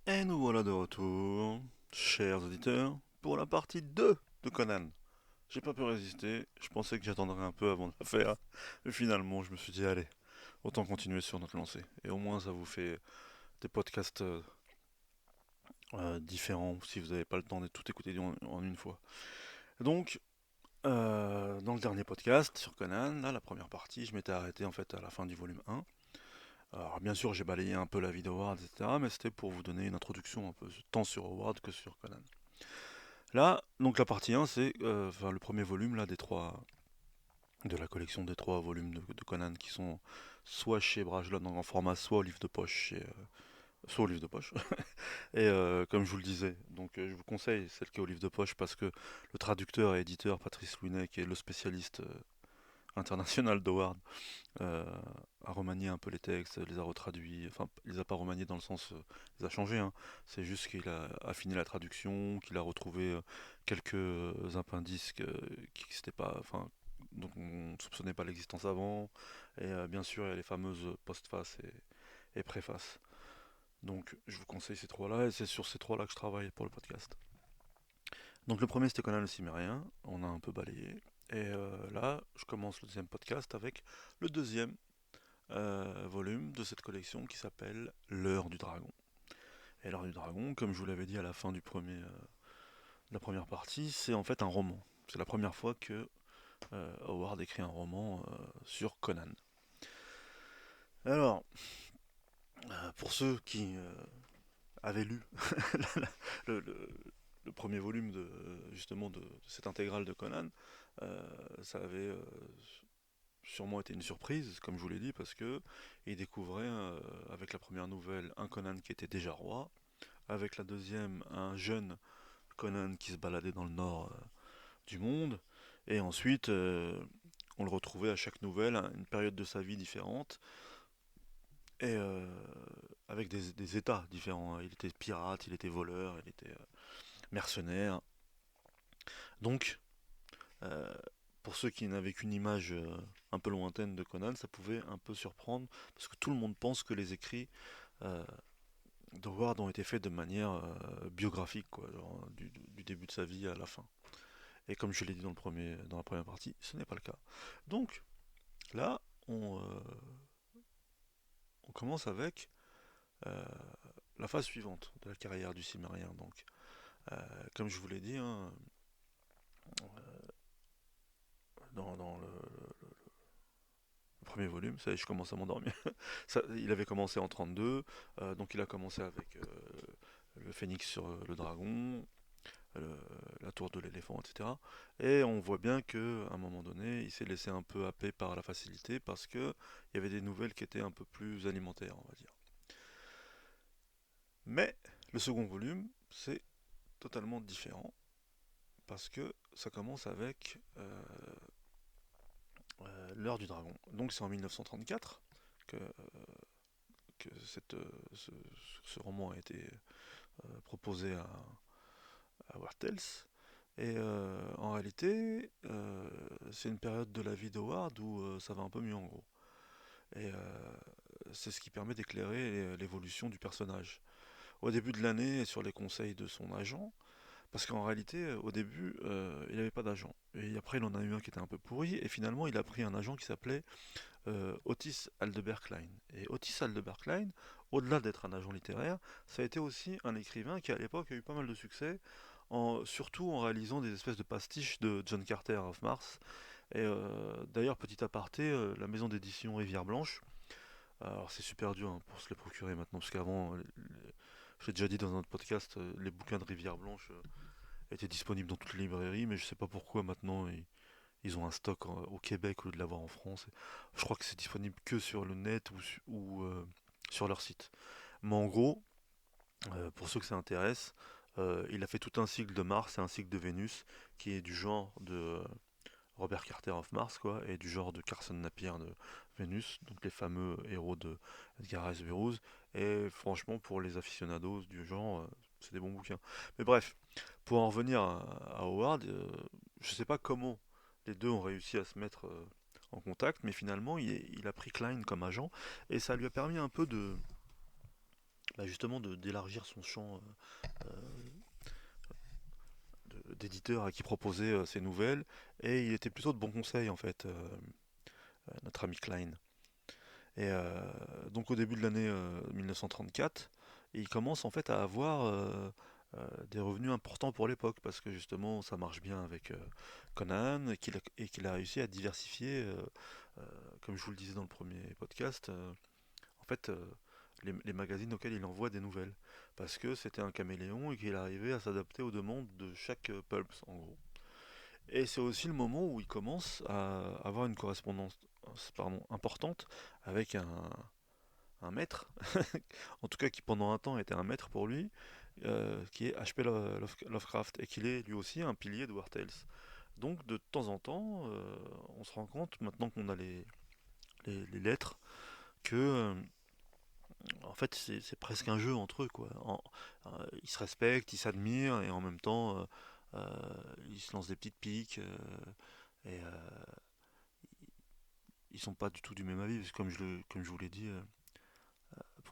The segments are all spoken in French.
Et nous voilà de retour, chers auditeurs, pour la partie 2 de Conan. J'ai pas pu résister, je pensais que j'attendrais un peu avant de la faire, mais finalement je me suis dit allez, autant continuer sur notre lancée. Et au moins ça vous fait des podcasts différents si vous n'avez pas le temps de tout écouter en une fois. Donc, dans le dernier podcast sur Conan, là la première partie, je m'étais arrêté en fait à la fin du volume 1. Alors bien sûr j'ai balayé un peu la vie d'Howard, etc. Mais c'était pour vous donner une introduction un peu tant sur Howard que sur Conan. Là, donc la partie 1, c'est enfin, le premier volume là, de la collection des trois volumes de Conan qui sont soit chez Brajlon en grand format, soit au livre de poche, soit au livre de poche. Et comme je vous le disais, donc je vous conseille celle qui est au livre de poche parce que le traducteur et éditeur Patrice Louinet, qui est le spécialiste international d'Howard, euh, a remanié un peu les textes, les a retraduits, enfin il les a pas remaniés dans le sens, il les a changés, hein. C'est juste qu'il a affiné la traduction, qu'il a retrouvé quelques appendices qui n'existaient pas, enfin dont on ne soupçonnait pas l'existence avant, et bien sûr il y a les fameuses postfaces et préfaces. Donc je vous conseille ces trois-là, et c'est sur ces trois-là que je travaille pour le podcast. Donc le premier c'était Conan le Cimérien, on a un peu balayé, et là je commence le deuxième podcast avec le deuxième volume de cette collection qui s'appelle L'heure du dragon. Et L'heure du dragon, comme je vous l'avais dit à la fin de la première partie, c'est en fait un roman. C'est la première fois que Howard écrit un roman sur Conan. Alors, pour ceux qui avaient lu le, le- le premier volume justement de cette intégrale de Conan, euh, ça avait sûrement été une surprise, comme je vous l'ai dit, parce que il découvrait avec la première nouvelle un Conan qui était déjà roi, avec la deuxième un jeune Conan qui se baladait dans le nord du monde, et ensuite on le retrouvait à chaque nouvelle, à une période de sa vie différente, et avec des états différents, hein. Il était pirate, il était voleur, il était mercenaire. Donc, euh, pour ceux qui n'avaient qu'une image un peu lointaine de Conan, ça pouvait un peu surprendre, parce que tout le monde pense que les écrits euh, d'Howard ont été faits de manière biographique, quoi, genre, du début de sa vie à la fin. Et comme je l'ai dit dans la première partie, ce n'est pas le cas. Donc, là, on commence avec euh, la phase suivante de la carrière du Cimérien. Donc, euh, comme je vous l'ai dit, hein, dans le premier volume, ça y est, je commence à m'endormir. Il avait commencé en 32, donc il a commencé avec le phénix sur le dragon, euh, la tour de l'éléphant, etc. Et on voit bien qu'à un moment donné, il s'est laissé un peu happer par la facilité parce que il y avait des nouvelles qui étaient un peu plus alimentaires, on va dire. Mais le second volume, c'est totalement différent parce que ça commence avec l'heure du dragon. Donc c'est en 1934 que, ce, ce roman a été proposé à Wartels. Et en réalité, c'est une période de la vie d'Howard où ça va un peu mieux en gros. Et c'est ce qui permet d'éclairer l'évolution du personnage. Au début de l'année, sur les conseils de son agent, parce qu'en réalité, au début, il n'avait pas d'agent. Et après, il en a eu un qui était un peu pourri, et finalement, il a pris un agent qui s'appelait Otis Aldebert Klein. Et Otis Aldebert Klein, au-delà d'être un agent littéraire, ça a été aussi un écrivain qui, à l'époque, a eu pas mal de succès, surtout en réalisant des espèces de pastiches de John Carter of Mars. Et d'ailleurs, petit aparté, la maison d'édition Rivière Blanche, alors c'est super dur hein, pour se les procurer maintenant, parce qu'avant, j'ai déjà dit dans un autre podcast, les bouquins de Rivière Blanche étaient disponibles dans toutes les librairies, mais je sais pas pourquoi maintenant ils ont un stock au Québec au lieu de l'avoir en France. Je crois que c'est disponible que sur le net ou sur leur site. Mais en gros, pour ceux que ça intéresse, il a fait tout un cycle de Mars et un cycle de Vénus qui est du genre de Robert Carter of Mars, quoi, et du genre de Carson Napier de Vénus, donc les fameux héros de Edgar Rice Burroughs. Et franchement, pour les aficionados du genre, c'est des bons bouquins. Mais bref, pour en revenir à Howard, je sais pas comment les deux ont réussi à se mettre en contact, mais finalement, il a pris Klein comme agent, et ça lui a permis un peu bah, justement d'élargir son champ d'éditeur à qui proposer ses nouvelles, et il était plutôt de bons conseils en fait, notre ami Klein. Et donc au début de l'année 1934, il commence en fait à avoir des revenus importants pour l'époque, parce que justement ça marche bien avec Conan, et qu'il a réussi à diversifier, euh, comme je vous le disais dans le premier podcast, en fait les magazines auxquels il envoie des nouvelles. Parce que c'était un caméléon et qu'il arrivait à s'adapter aux demandes de chaque pulp, en gros. Et c'est aussi le moment où il commence à avoir une correspondance, pardon, importante avec un maître, en tout cas qui pendant un temps était un maître pour lui, qui est H.P. Lovecraft, et qu'il est lui aussi un pilier de War Tales. Donc de temps en temps, on se rend compte, maintenant qu'on a les lettres, que en fait c'est presque un jeu entre eux, quoi. Ils se respectent, ils s'admirent, et en même temps ils se lancent des petites piques, et ils sont pas du tout du même avis, parce que comme je vous l'ai dit,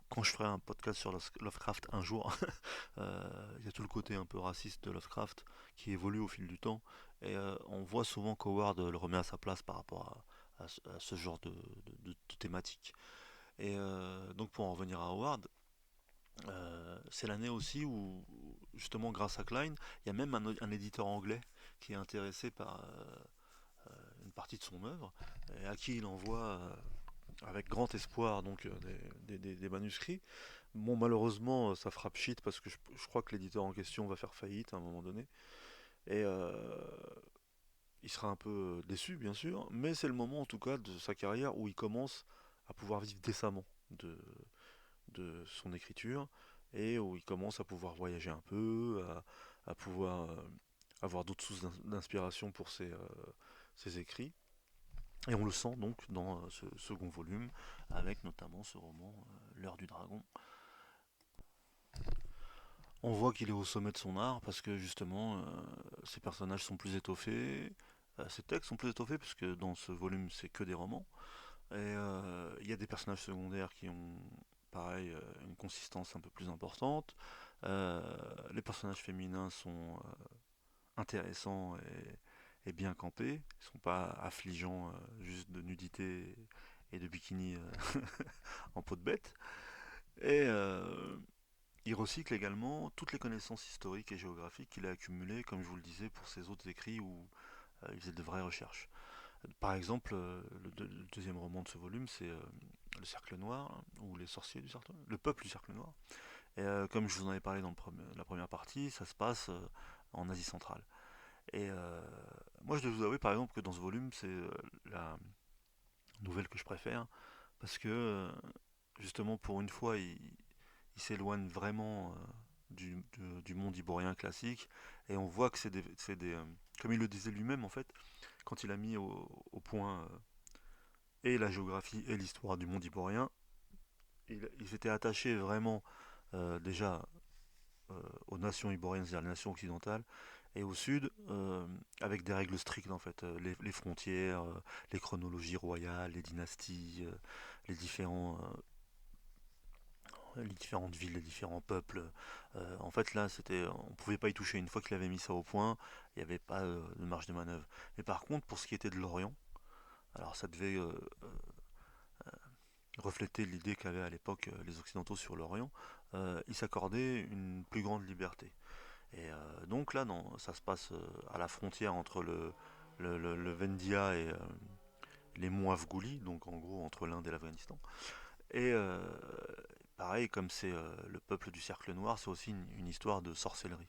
quand je ferai un podcast sur Lovecraft un jour, il y a tout le côté un peu raciste de Lovecraft qui évolue au fil du temps, et on voit souvent qu'Howard le remet à sa place par rapport à ce genre de thématique. Et donc pour en revenir à Howard, c'est l'année aussi où, justement grâce à Klein, il y a même un éditeur anglais qui est intéressé par une partie de son œuvre, et à qui il envoie avec grand espoir donc des manuscrits. Bon, malheureusement, ça frappe pchit, parce que je crois que l'éditeur en question va faire faillite à un moment donné. Et il sera un peu déçu, bien sûr, mais c'est le moment en tout cas de sa carrière où il commence à pouvoir vivre décemment de son écriture, et où il commence à pouvoir voyager un peu, à pouvoir avoir d'autres sources d'inspiration pour ses écrits. Et on le sent donc dans ce second volume, avec notamment ce roman L'heure du dragon. On voit qu'il est au sommet de son art, parce que justement ses personnages sont plus étoffés, ses textes sont plus étoffés, parce que dans ce volume c'est que des romans. Et il y a des personnages secondaires qui ont pareil une consistance un peu plus importante. Euh, les personnages féminins sont intéressants et bien campés. Ils sont pas affligeants juste de nudité et de bikini en peau de bête. Et il recycle également toutes les connaissances historiques et géographiques qu'il a accumulées, comme je vous le disais, pour ses autres écrits où il faisait de vraies recherches. Par exemple, le deuxième roman de ce volume, c'est Le Cercle Noir, ou Les Sorciers du Cercle Noir, Le Peuple du Cercle Noir. Et comme je vous en avais parlé dans la première partie, ça se passe en Asie centrale. Et moi, je dois vous avouer, par exemple, que dans ce volume, c'est la nouvelle que je préfère, parce que justement, pour une fois, il s'éloigne vraiment du monde iborien classique, et on voit que comme il le disait lui-même, en fait, quand il a mis au point et la géographie et l'histoire du monde iborien, il s'était attaché vraiment déjà aux nations ivoiriennes, c'est-à-dire les nations occidentales, et au sud, avec des règles strictes en fait, les frontières, les chronologies royales, les dynasties, les les différentes villes, les différents peuples. En fait, là, on pouvait pas y toucher. Une fois qu'il avait mis ça au point, il n'y avait pas de marge de manœuvre. Mais par contre, pour ce qui était de l'Orient, alors ça devait refléter l'idée qu'avaient à l'époque les Occidentaux sur l'Orient, ils s'accordaient une plus grande liberté. Et donc là, non, ça se passe à la frontière entre le Vendia et les monts Afghoulis, donc en gros entre l'Inde et l'Afghanistan. Et pareil, comme c'est le peuple du cercle noir, c'est aussi une histoire de sorcellerie.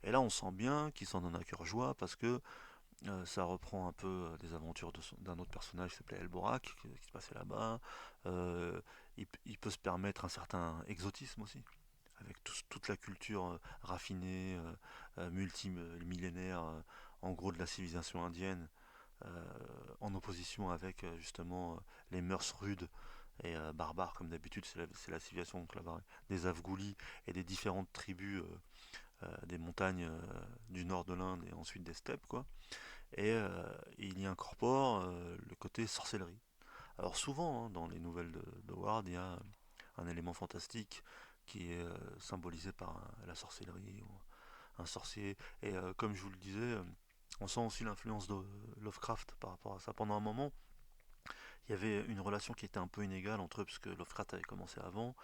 Et là, on sent bien qu'il s'en donne à cœur joie, parce que ça reprend un peu des aventures d'un autre personnage qui s'appelait Elborak, qui se passait là-bas. Euh, il peut se permettre un certain exotisme aussi, avec toute la culture raffinée, multimillénaire, en gros de la civilisation indienne, euh, en opposition avec justement les mœurs rudes et barbares, comme d'habitude, c'est la civilisation donc, là des Afghoulis et des différentes tribus des montagnes du nord de l'Inde et ensuite des steppes, quoi. Et il y incorpore le côté sorcellerie. Alors souvent, hein, dans les nouvelles de Ward, il y a un élément fantastique qui est symbolisé par la sorcellerie ou un sorcier. Et comme je vous le disais, on sent aussi l'influence de Lovecraft par rapport à ça. Pendant un moment, il y avait une relation qui était un peu inégale entre eux, parce que Lovecraft avait commencé avant,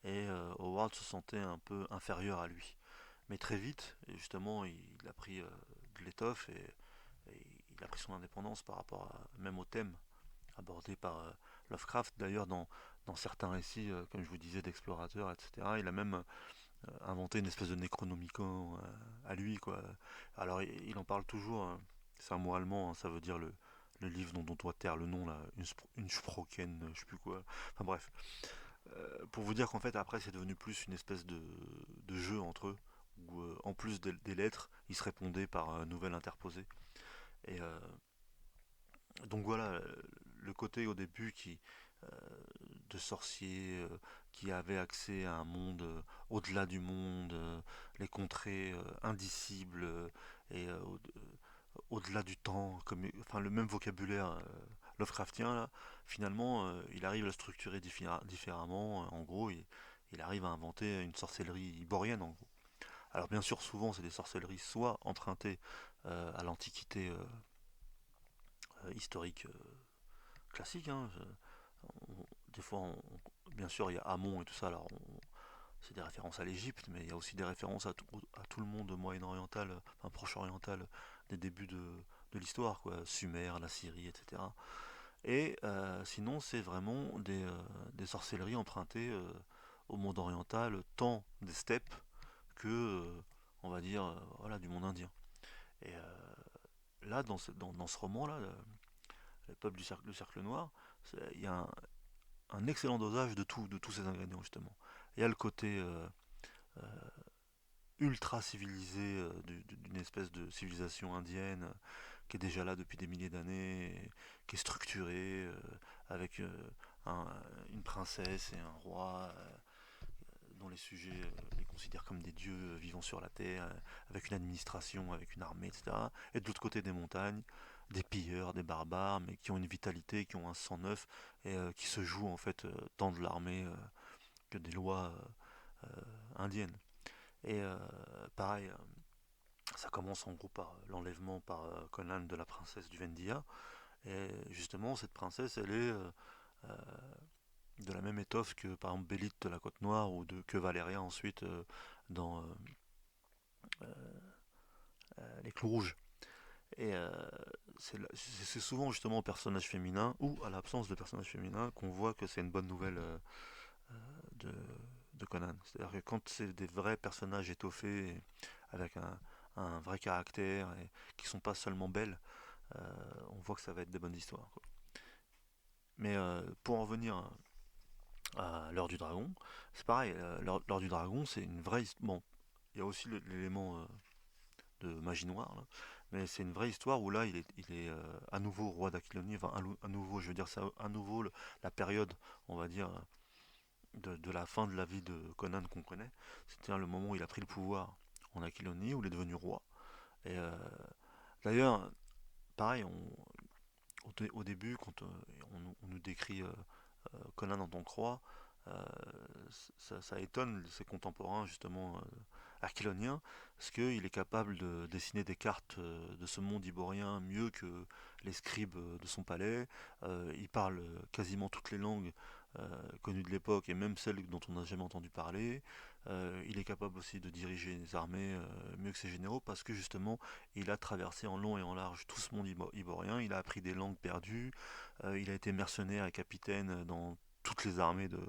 et Howard se sentait un peu inférieur à lui. Mais très vite, et justement, il a pris de l'étoffe et il a pris son indépendance par rapport même au thème abordé par Lovecraft. D'ailleurs, dans certains récits, comme je vous disais, d'explorateurs, etc., il a même inventé une espèce de Necronomicon à lui, quoi. Alors, il en parle toujours, hein. C'est un mot allemand, hein, ça veut dire le livre dont on doit taire le nom, là, une Sproken, je sais plus quoi. Enfin bref. Pour vous dire qu'en fait, après, c'est devenu plus une espèce de jeu entre eux, où en plus des lettres, ils se répondaient par nouvelles interposées. Et donc voilà, le côté au début euh, de sorciers qui avaient accès à un monde au-delà du monde, les contrées indicibles et au-delà du temps, comme, enfin le même vocabulaire Lovecraftien là, finalement il arrive à le structurer différemment. En gros, il arrive à inventer une sorcellerie iborienne en gros. Alors bien sûr, souvent c'est des sorcelleries soit empruntées à l'antiquité historique classique, hein. Des fois, bien sûr, il y a Amon et tout ça. Alors, c'est des références à l'Égypte, mais il y a aussi des références à tout le monde moyen-oriental, enfin proche-oriental, des débuts de l'histoire, quoi. Sumer, la Syrie, etc. Et sinon, c'est vraiment des sorcelleries empruntées au monde oriental, tant des steppes que, on va dire, voilà, du monde indien. Et là, dans ce roman-là, le peuple du cercle noir, il y a un excellent dosage de tous ces ingrédients justement. Il y a le côté euh, ultra civilisé d'une espèce de civilisation indienne qui est déjà là depuis des milliers d'années, qui est structurée avec un- une princesse et un roi dont les sujets les considèrent comme des dieux vivant sur la terre, avec une administration, avec une armée, etc. Et de l'autre côté des montagnes, des pilleurs, des barbares, mais qui ont une vitalité, qui ont un sang neuf, et qui se jouent en fait tant de l'armée que des lois indiennes. Et pareil, ça commence en gros par l'enlèvement par Conan de la princesse du Vendia. Et justement, cette princesse, elle est euh, de la même étoffe que par exemple Bélite de la Côte Noire que Valéria ensuite dans Les Clous Rouges. Et c'est souvent justement au personnage féminin ou à l'absence de personnage féminin qu'on voit que c'est une bonne nouvelle de, de Conan. C'est-à-dire que quand c'est des vrais personnages étoffés, avec un vrai caractère, et qui sont pas seulement belles, on voit que ça va être des bonnes histoires, quoi. Mais pour en venir à l'heure du dragon, c'est pareil, l'heure du dragon, c'est une vraie histoire. Bon, il y a aussi l'élément de magie noire, là, mais c'est une vraie histoire où là, il est à nouveau roi d'Aquilonie, enfin, à nouveau, je veux dire, ça, à nouveau, la période, on va dire, de la fin de la vie de Conan qu'on connaît, c'était le moment où il a pris le pouvoir en Aquilonie, où il est devenu roi. Et d'ailleurs, pareil, au début, quand on nous décrit Conan en tant que roi, euh, ça étonne ses contemporains justement aquiloniens, parce qu'il est capable de dessiner des cartes de ce monde iborien mieux que les scribes de son palais. Il parle quasiment toutes les langues connues de l'époque et même celles dont on n'a jamais entendu parler. Il est capable aussi de diriger les armées mieux que ses généraux parce que justement il a traversé en long et en large tout ce monde iborien, il a appris des langues perdues, il a été mercenaire et capitaine dans toutes les armées de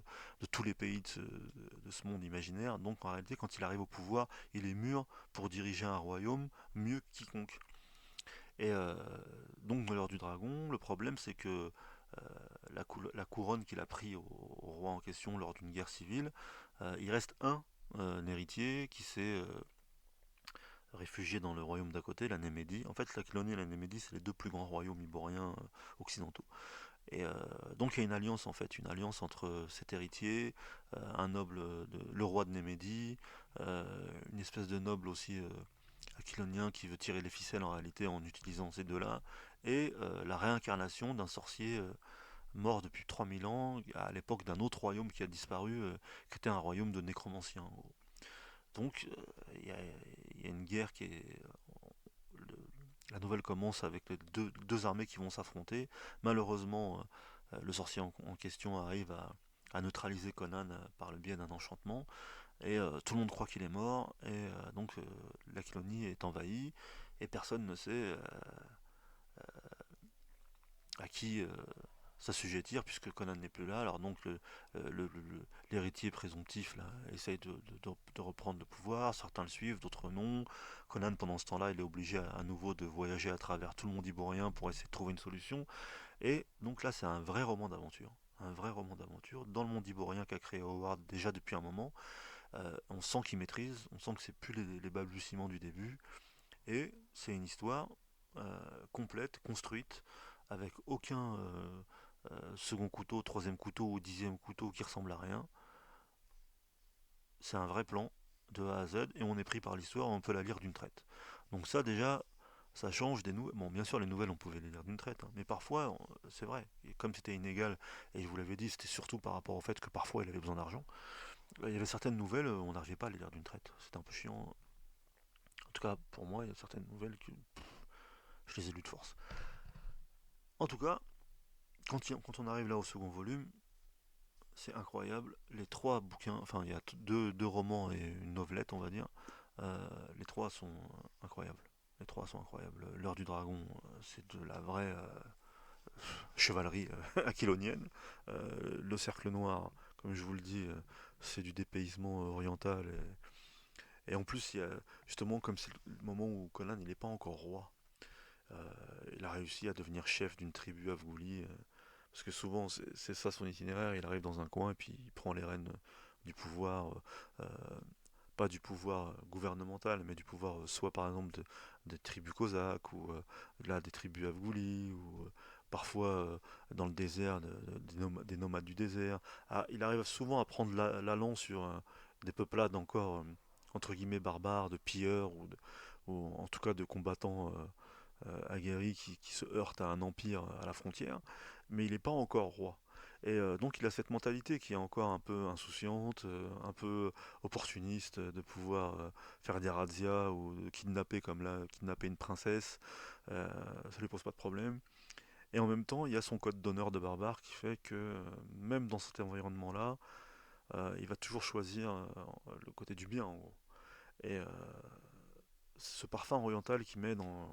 tous les pays de ce monde imaginaire. Donc en réalité, quand il arrive au pouvoir, il est mûr pour diriger un royaume mieux que quiconque. Et donc dans l'heure du dragon, le problème c'est que la couronne qu'il a pris au roi en question lors d'une guerre civile, il reste un héritier qui s'est réfugié dans le royaume d'à côté, la Némédie. En fait, la Colonie et la Némédie, c'est les deux plus grands royaumes iboriens occidentaux. Et donc il y a une alliance en fait, une alliance entre cet héritier, un noble, le roi de Némédie, une espèce de noble aussi aquilonien qui veut tirer les ficelles en réalité en utilisant ces deux-là, et la réincarnation d'un sorcier mort depuis 3000 ans, à l'époque d'un autre royaume qui a disparu, qui était un royaume de nécromanciens, en gros. Donc, il y a une guerre qui est. le- la nouvelle commence avec les deux armées qui vont s'affronter. Malheureusement, le sorcier en question arrive à neutraliser Conan par le biais d'un enchantement. Et tout le monde croit qu'il est mort. Et donc, l'Aquilonie est envahie. Et personne ne sait à qui s'assujettir puisque Conan n'est plus là. Alors donc l'héritier présomptif là essaye de reprendre le pouvoir. Certains le suivent, d'autres non. Conan pendant ce temps-là, il est obligé à nouveau de voyager à travers tout le monde ivoirien pour essayer de trouver une solution. Et donc là, c'est un vrai roman d'aventure. Un vrai roman d'aventure dans le monde ivoirien qu'a créé Howard déjà depuis un moment. On sent qu'il maîtrise, on sent que c'est plus les balbutiements du début. Et c'est une histoire complète, construite, avec aucun second couteau, troisième couteau ou dixième couteau qui ressemble à rien. C'est un vrai plan de A à Z et on est pris par l'histoire, on peut la lire d'une traite. Donc ça déjà, ça change des nouvelles. Bon, bien sûr, les nouvelles, on pouvait les lire d'une traite, hein, mais parfois, c'est vrai, et comme c'était inégal, et je vous l'avais dit, c'était surtout par rapport au fait que parfois il avait besoin d'argent, il y avait certaines nouvelles, on n'arrivait pas à les lire d'une traite. C'était un peu chiant. En tout cas, pour moi, il y a certaines nouvelles que je les ai lues de force. En tout cas, quand on arrive là au second volume, c'est incroyable. Les trois bouquins, enfin, il y a deux romans et une novelette, on va dire. Les trois sont incroyables. Les trois sont incroyables. L'heure du dragon, c'est de la vraie chevalerie aquilonienne. Le cercle noir, comme je vous le dis, c'est du dépaysement oriental. Et en plus, il y a, justement, comme c'est le moment où Conan il n'est pas encore roi, euh, il a réussi à devenir chef d'une tribu afghouli. Parce que souvent, c'est ça son itinéraire. Il arrive dans un coin et puis il prend les rênes du pouvoir. Pas du pouvoir gouvernemental, mais du pouvoir soit par exemple des tribus cosaques ou là des tribus afghoulis ou parfois dans le désert des nomades du désert. Ah, il arrive souvent à prendre l'allant sur des peuplades encore entre guillemets barbares, de pilleurs ou en tout cas de combattants aguerri qui se heurte à un empire à la frontière, mais il n'est pas encore roi. Et donc il a cette mentalité qui est encore un peu insouciante, un peu opportuniste, de pouvoir faire des razzias ou de kidnapper comme là, kidnapper une princesse, ça lui pose pas de problème. Et en même temps, il y a son code d'honneur de barbare qui fait que même dans cet environnement-là, il va toujours choisir le côté du bien en gros. Et ce parfum oriental qu'il met dans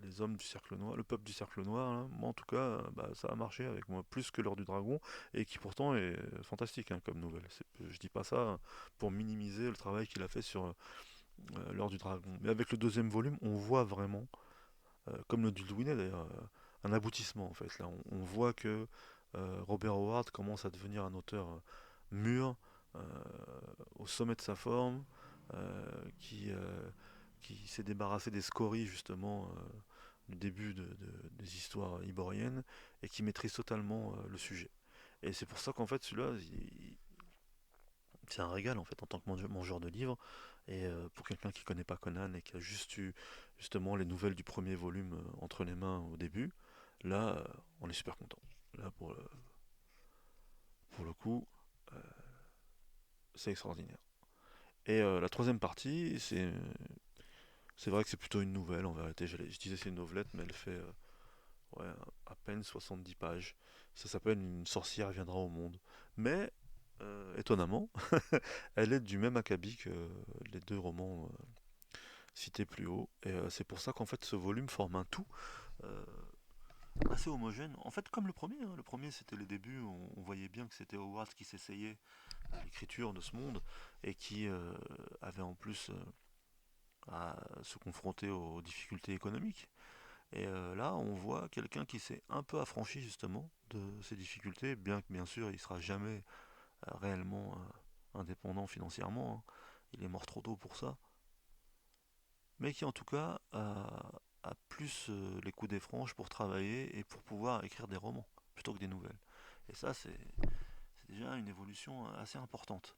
les hommes du cercle noir, le peuple du cercle noir, là, moi en tout cas, bah, ça a marché avec moi plus que l'heure du dragon et qui pourtant est fantastique hein, comme nouvelle. Je dis pas ça pour minimiser le travail qu'il a fait sur l'heure du dragon. Mais avec le deuxième volume, on voit vraiment, comme le Dudouinet d'ailleurs, un aboutissement en fait. Là, on voit que Robert Howard commence à devenir un auteur mûr, euh, au sommet de sa forme, qui s'est débarrassé des scories justement du début des histoires iboriennes et qui maîtrise totalement le sujet. Et c'est pour ça qu'en fait celui-là, c'est un régal en fait en tant que mangeur de livres. Et pour quelqu'un qui connaît pas Conan et qui a juste eu justement les nouvelles du premier volume entre les mains au début, là on est super content. Là pour le coup, euh, c'est extraordinaire. Et la troisième partie, c'est vrai que c'est plutôt une nouvelle en vérité. Je disais c'est une novelette, mais elle fait ouais, à peine 70 pages. Ça s'appelle Une sorcière viendra au monde. Mais, étonnamment, elle est du même acabit que les deux romans cités plus haut. Et c'est pour ça qu'en fait ce volume forme un tout euh, assez homogène. En fait, comme le premier. Hein. Le premier, c'était les débuts. On voyait bien que c'était Howard qui s'essayait à l'écriture de ce monde et qui avait en plus à se confronter aux difficultés économiques. Et là, on voit quelqu'un qui s'est un peu affranchi justement de ces difficultés, bien que bien sûr il sera jamais réellement indépendant financièrement. Hein. Il est mort trop tôt pour ça. Mais qui en tout cas a plus les coups des franges pour travailler et pour pouvoir écrire des romans plutôt que des nouvelles. Et ça, c'est déjà une évolution assez importante.